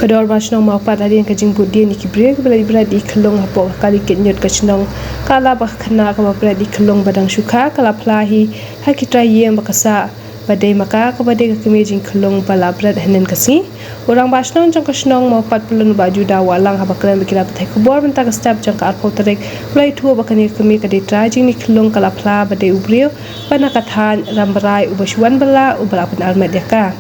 Kador basnong mau padarin ka jing budi ni kibre ka beradi kelong hapo kali kenyot ka chnong kala ba khana ka beradi kelong badang syukha kala plahi hakitra yem bakasa badai maka ka badai ka kemejing kelong bala brad hanen kasi orang basnong jang ka chnong mau pat pulun baju da walang habakran bikira pathai kubor benta ka step jang ka arpo tarek plai thu bakani kemi ka de trajing ni kelong kala pla badai ubrio bana ka than rambarai ubashwan bala ubala pen almet yaka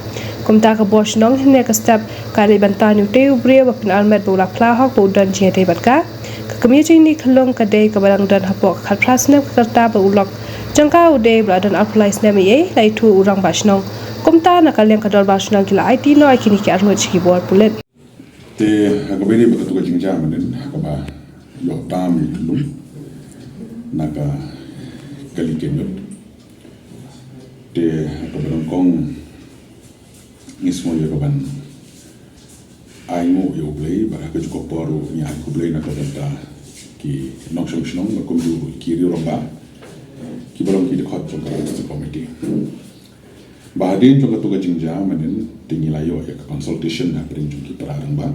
kumta ka bos nong hine ka step kari bantan ute ubria bapin almet bola pla hok bodan jia te batka ka kemi ni khlong ka dei ka barang dan hapok khat prasne ka karta ba ulok jangka ude bladan applies ne me lai thu urang basnong kumta na kaleng ka dor basnong kila IT no akini ki arno chiki bor pulet te ka beri ba tu ka jingja manen ka ba yo tam ni tulum naka kali kenyot te ka barang kong mismo yo kaban aingo yo play bara ka juko poru nya ko play na ka danta ki nong shong shong ma komdu ki ri romba ki bolong ki de khot chong ka committee ba din chong ka tu ka jingja manen tingila yo ya ka consultation na pring chong ki parang ba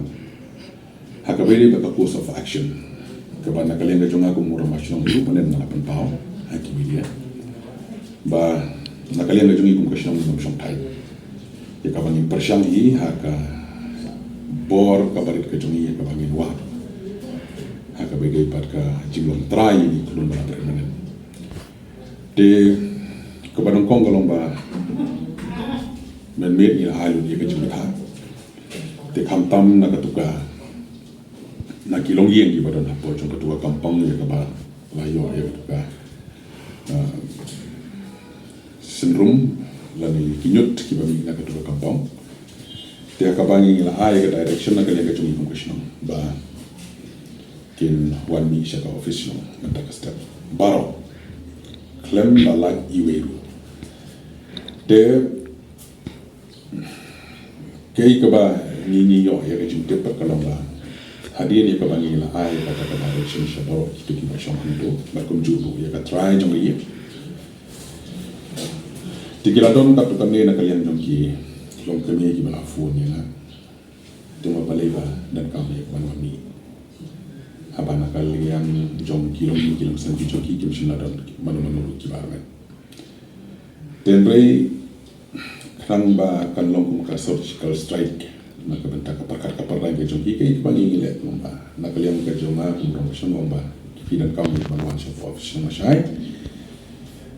ha ka beri ba ka course of action ka ba na ka lenga chong ka mura ma shong ru manen na pan pao ha ki media ba na ka lenga chong ki ka shong shong thai ya kabangin persyang hi haka bor kabarit ke jongi ya kabangin wa haka begai pat ka jinglong trai ni kulun bala permanen de kabadong kong galong ba men met ni halu ni ke jongi ha de kamtam na katuka na kilong yeng di badan apo jong ketua kampung ya kaba layo ya katuka senrum lani kinyut ki bami na ketua kampung dia kabangi la ai ka direction na kali ka chung kong question ba kin wan mi sha ka office no ngata ka step baro klem la lag iweru de kei ka ba ni yo ya ka chung te pa kalong la hadir ni kabangi la ai ka direction sha baro ki ki ba shong hando ba kum ju bu ya ka try jong ri tikiladon tak tukane na kalian jongki long kami ki bala phone ni na tuma paleba dan kami manwami habana kalian jongki long ki long san ki jongki ki mishna dan manu ki barmen tenrei krang ba kan long kum ka surgical strike na ka benta ka pakar ka parang ke jongki ke bangi ngile lomba na kalian ka jonga kum promotion lomba ki dan kami manwan shop office na shai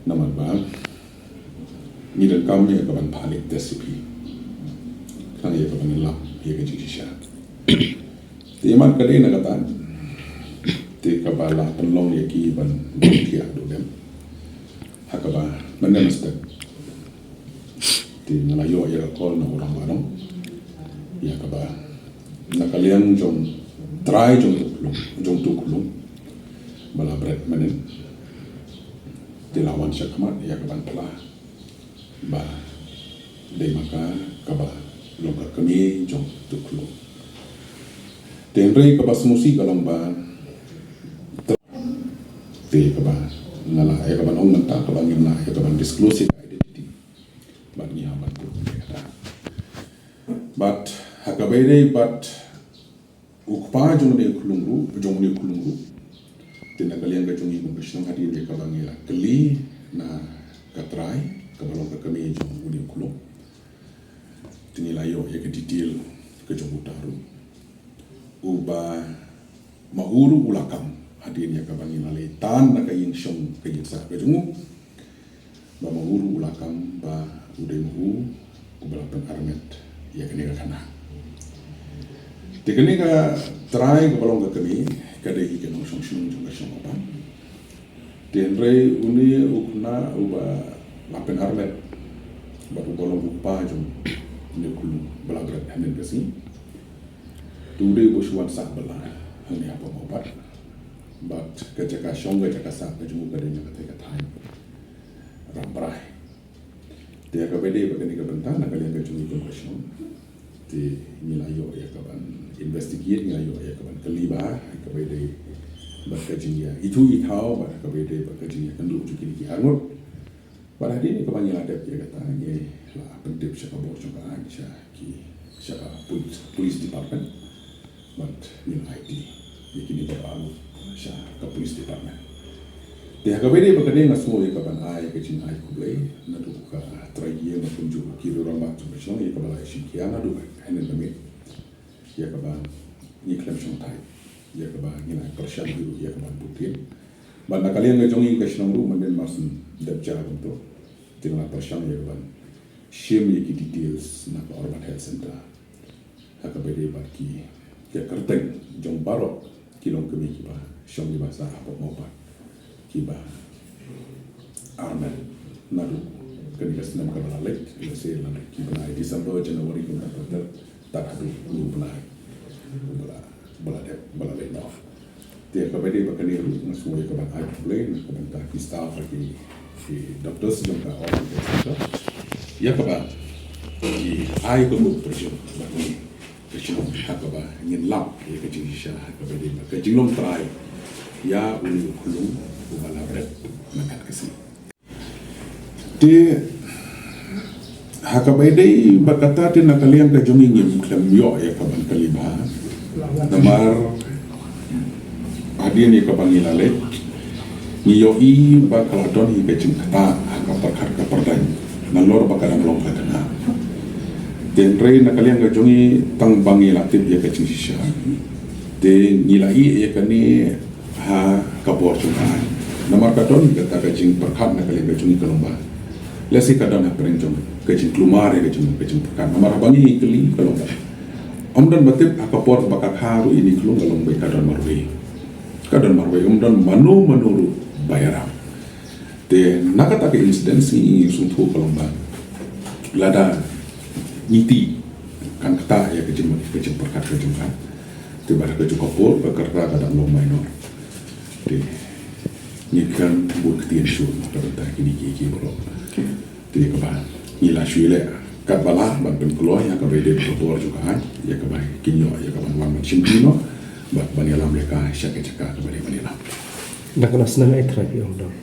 naman ba ni dan kami akan balik resipi kan ia akan lap ia ke jisya timan kadai nak kata ti kabala penlong ya ki ban dia dudem hakaba mana mesti ti ngalayo ya kol na orang barang ya kaba nak kalian jom try jom tukulung bala bread manen ti lawan syakmat ya kaban pelah ba de maka kaba loka kami jong tuklo tenre kaba smusi galang ba te kaba ngala ay kaba ong nanta kaba ngina ay kaba disclosure identity ba ni haman ko kata but hakabere but ukpa jong de kulungru tinagalian ga jong ikong question hadi de kaba ngira keli na katrai kabalong ka kami jong uni kulong tinilayo ya ke detail ke jong utaru uba mahuru ulakam hadir ya kabangi lalai tan na kayin syong kayin sa ke jong ba mahuru ulakam ba udai muhu ubalapan armet ya kene ka kana tekene ka try kabalong ka kami kadai ke nong syong jong ka syong apa tenre uni ukna uba lapen armet baru bolong lupa jom ni kulu belagrat hanen kasi tude boswan sa bala hani apa obat but kejaka shonga jaka sa jum ka de jaka teka time rambrai dia ka bede bagani ka bentana kalian ka jumi question ti nilayo ya ka ban investigate nilayo ya ka ban kaliba ka bede bakajinya itu itau ba ka bede bakajinya kan lu jukini ki armut pada hari ini kebanyakan ada dia kata ini lah penting siapa bos juga aja siapa police department, but ini IT ini baru siapa police department. Dia kabedi berkadang semua yang kapan ai kecil ai kublai, nado ka terakhir maupun juga kiri orang macam macam yang kapan ai sikian nado hanya demi ya kapan ni klaim syaitan ya kapan ni nak persiap dulu ya kapan putin. Banda kalian ngajongi kesnong ru manden masun dabjar untuk tinggal persiap ya kapan shame ye details nak urban health center. Hakabedi baki ya kerteng jong barok kilong kemi kiba syong kiba sa apa mau kiba armen nadu ketika senam kabala lek se lan kiba na December January ko na tak adu lu bala lek na dia kabedi bakani ngasui ka ban ai plane ka ban ta staff ki doctors jong ka orang ya ka ba ki ai ko bu pressure bakani kecil hakaba ingin lam ya kecil sya kabedi kecil long try ya ulu kulung ubala berat makan kesini. Di hakabedi berkata di nakalian kejungi ngim klem yo ya kaban kaliba namar adien ya kaban ngilale ngiyo i bakaladon hi kecing kata hakapar kapardan nalor bakaram long katana den rei nakalian kejungi tang bangi latip ya kecing sisha de ngilai ya kani ha kabor chungan namar kadon kata kecing perkat nakalian kejungi kalomba lesi kadon ha perenjong kecing klumar ya kecing perkat namar bangi keli kalomba omdan batip akapor bakak haru ini klung kalomba kadon marwe omdan manu bayaram de nakata ke incidents ni suntu kalomba lada niti kan kata ya kecing perkat kecing kan tiba kecing kapur bekerja kadang long minor de ni kan buat ketian syur kadang tak kini kiki bro de kabar ila syule kat bala ban keluar ya kabe de kapur juga ya kabai kinyo ya kaban wan simpino bat banialam mereka syaka kepada banialam dak na senang ai terapi om dong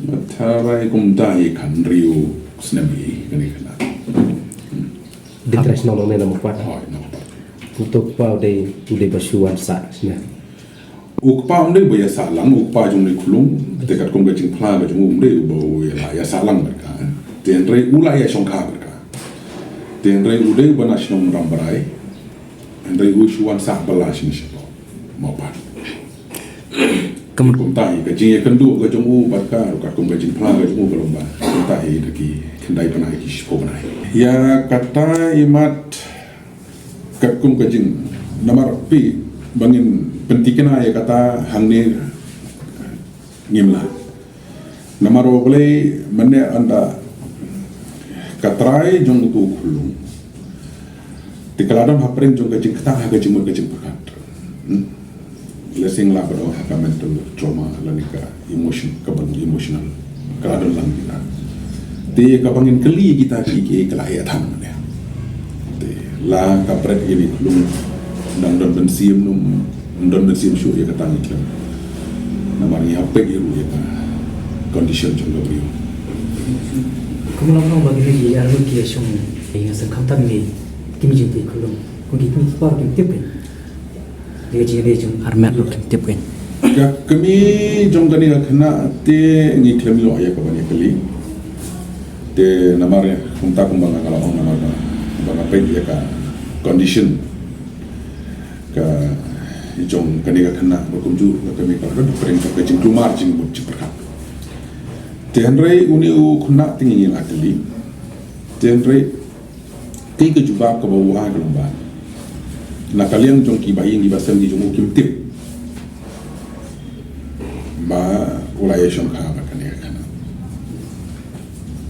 matarai kumtai kan riu snemi kani kana Detres nomor mana nomor 4 oh nomor 4 untuk pau de bersuan sa sina ukpa umde bo ya salang ukpa jung ni kulung dekat kong gajing pla ga jung umde bo ya salang mereka tenre ula ya shongka mereka tenre ude bana shong rambarai tenre ushuan sa bala shin shabo mopa kemudian tai gajing ya kendu ga jung barka ka kong gajing pla ga jung balomba tai deki kendai panai ki shpo panai ya kata imat kat kong gajing namar pi bangin pentikna ya kata hangni ngimla namaro boleh mane anda katrai jong tu khulung tikaladam hapren jong gajing kata gajing pekat lesing la bado haka mental trauma lanika emotional kaladam lang kita te kabangin keli kita ki kelayatan ne te la kapret ini khulung dan bensim syur ya katang iklan namanya apa gitu ya condition contoh beliau kemudian bagi dia yang lagi yang yang sekarang ni kimi jadi kalau kami kimi par kimi tiap dia jadi yang armet lu tiap kan ya kami jom kani kena te ni klaim yo ya kapan kali te namanya kunta kumbang kalau orang nama bang apa ya ka condition ka ijong kaniga kena berkunjung ke kami kalau ada perintah kecing keluar jing buat ciperkat. Tenre uni kena tinggi lagi. Tenre tiga jubah ke bawah gelombang. Nak kalian jong kibayin di basam di jong kim tip. Ba ulai jong kah kaniga kena.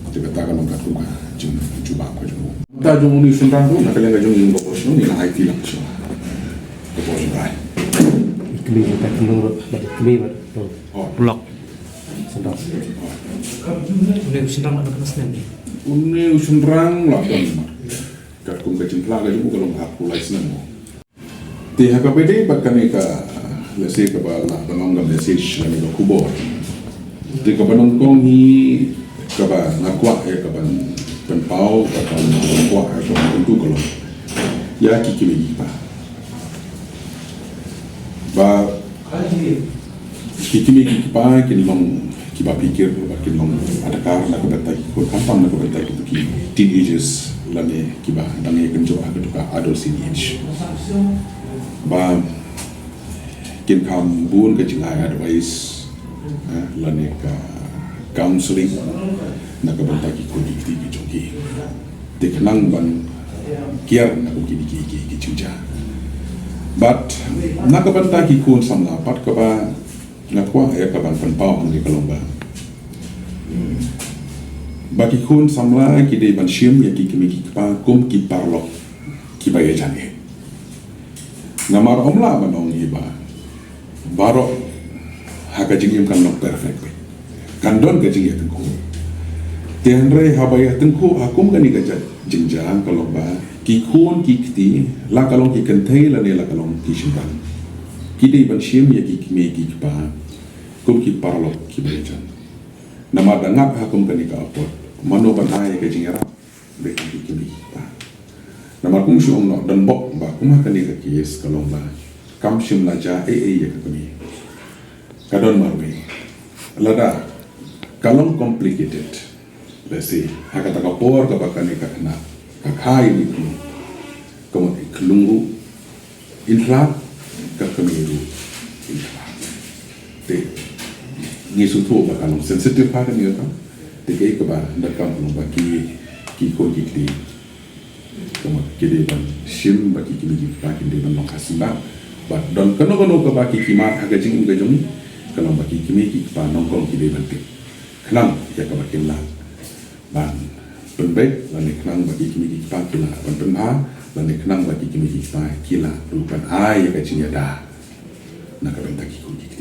Tiga takan orang katuka jing jubah ke jong. Ta jong uni sentang tu nak kalian jong jing bos ni nak IT lah so. Bos baik. kami kita menurut kami blok sedang boleh senang ada kena senang ni Uni usunrang lah kan kat kong kecing pelaga juga kalau aku lagi senang di HKPD bahkan ika lesi ke bala banong gam message lagi ke kubor di ke banong kong hi kaba ngakwa ya kaba penpau kaba ngakwa ya kaba tentu kalau ya kiki pa ba kiki pa kinlong kiba pikir ba kinlong ada karena kebetai ko kampam na kebetai itu ki teenagers lane kiba dange kenjo aga tuka adolescent age ba kin kam bun ke jingai advice lane ka counseling na kebetai ki ko dikti ki joki teknang ban kiar na ko ki chuja but na kebetai ki kun samla pat ka ba ngakwa ya kaban penpau ang di kalomba baki kun samla ki de ban shim ya ki kimi ki pa kum ki parlo ki ba ya jane ngamar omla banong iba baro haka jingim kan nok perfect kan don ka jingya tengku tianre habaya tengku akum kan ni gaja jingjang kalomba ki kun ki kti la kalong ki kentai la ne la kalong ki shimban kide ban shim ya ki me ki pa kum ki parlo ki bejan nama dangap hakum kan ka apot mano ban ai ka jingera be ki ki pa nama kum shum no dan bok ba kum kan ka kies kalong ba kam shim la ja ya ka kami kadon marwe lada kalong complicated let's say hakata ka por ka bakani ka na ka khai ni ko klungu intra ka kamiru te ni su to ba kalong sensitive pa kan yata te ke ka ba da kam lo ba ki ko ki ti ko ki de ban shim ba ki ba ki de ban no kasba ba don kono ka ba ki ma ha ga jing ga jong kalong ba ki pa nong kong ki de ban te klang ya ka ba kin la ban penbek la ne klang ba ki pa kila ban penha la ne klang ba ki pa kila rupan ai ya ka jing ya da na ka ben ta ki ko ki